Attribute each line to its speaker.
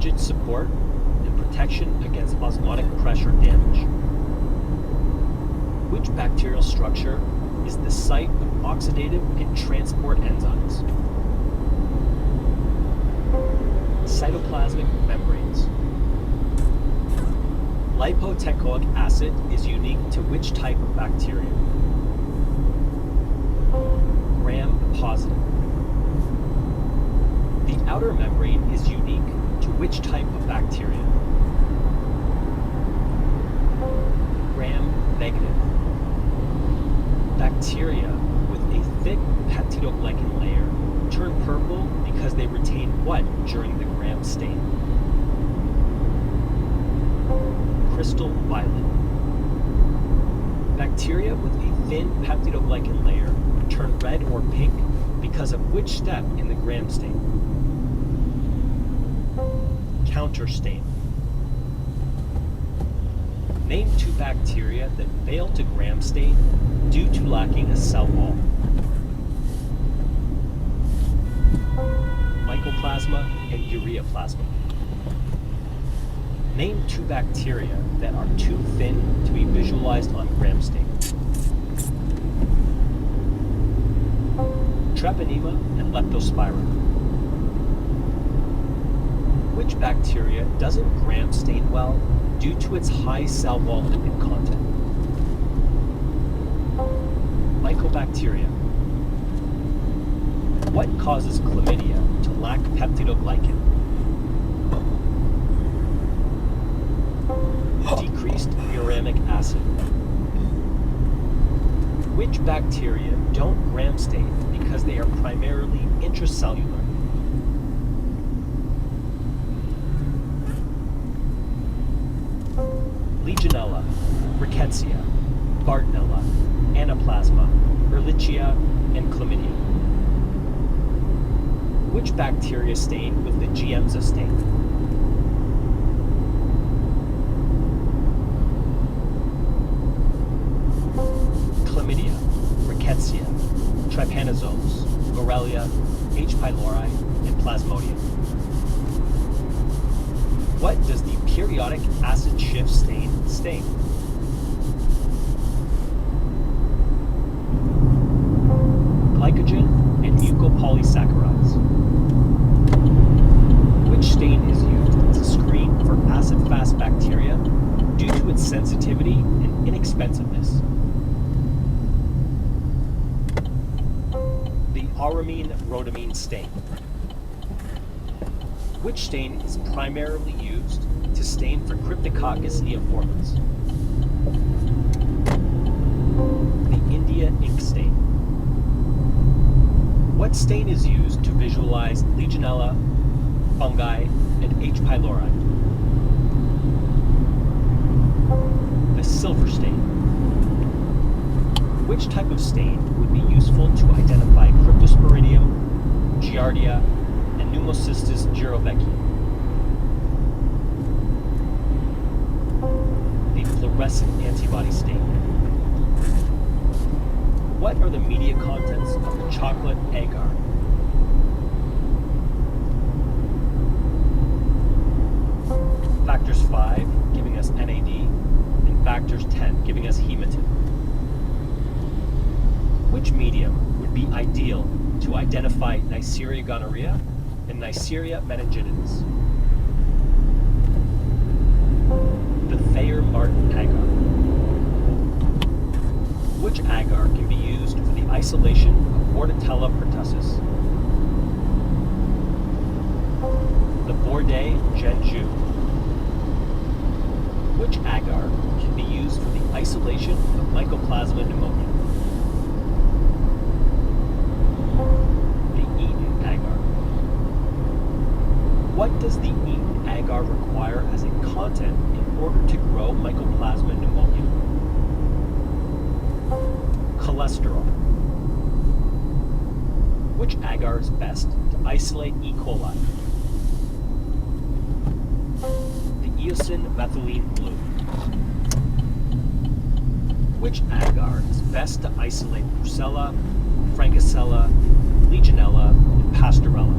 Speaker 1: rigid support and protection against osmotic pressure damage. Which bacterial structure is the site of oxidative and transport enzymes? Cytoplasmic membranes. Lipoteichoic acid is unique to which type of bacteria? Gram-positive. The outer membrane is unique to which type of bacteria? Gram-negative. Bacteria with a thick peptidoglycan layer turn purple because they retain what during the Gram stain? Crystal violet. Bacteria with a thin peptidoglycan layer turn red or pink because of which step in the Gram stain? Counter stain. Name 2 bacteria that fail to Gram stain due to lacking a cell wall. Mycoplasma and ureaplasma. Name 2 bacteria that are too thin to be visualized on Gram stain. Treponema and Leptospira. Which bacteria doesn't Gram stain well due to its high cell wall lipid content? Mycobacteria. What causes chlamydia to lack peptidoglycan? Decreased uramic acid. Which bacteria don't Gram stain because they are primarily intracellular? Legionella, Rickettsia, Bartonella, Anaplasma, Ehrlichia, and Chlamydia. Which bacteria stain with the Giemsa stain? Chlamydia, Rickettsia, Trypanosomes, Borrelia, H. pylori, and Plasmodium. What does the periodic acid shift stain? Glycogen and mucopolysaccharides. Which stain is used as a screen for acid-fast bacteria due to its sensitivity and inexpensiveness? The auramine-rhodamine stain. Which stain is primarily used to stain for Cryptococcus neoformans? The India ink stain. What stain is used to visualize Legionella, fungi, and H. pylori? The silver stain. Which type of stain would be useful to identify Cryptosporidium, Giardia, and Pneumocystis girovecii? The fluorescent antibody stain. What are the media contents of the chocolate agar? Factors 5 giving us NAD, and factors 10 giving us hematin. Which medium would be ideal to identify Neisseria gonorrhea and Neisseria meningitidis? The Thayer-Martin agar. Which agar can be used for the isolation of Bordetella pertussis? The Bourdet-Genjou. Which agar can be used for the isolation of Mycoplasma pneumonia? The Eaton agar. What does the Eaton agar require as a content in order to grow Mycoplasma pneumonia? Cholesterol. Which agar is best to isolate E. coli? The eosin methylene blue. Which agar is best to isolate Brucella, Francocella, Legionella, and Pastorella?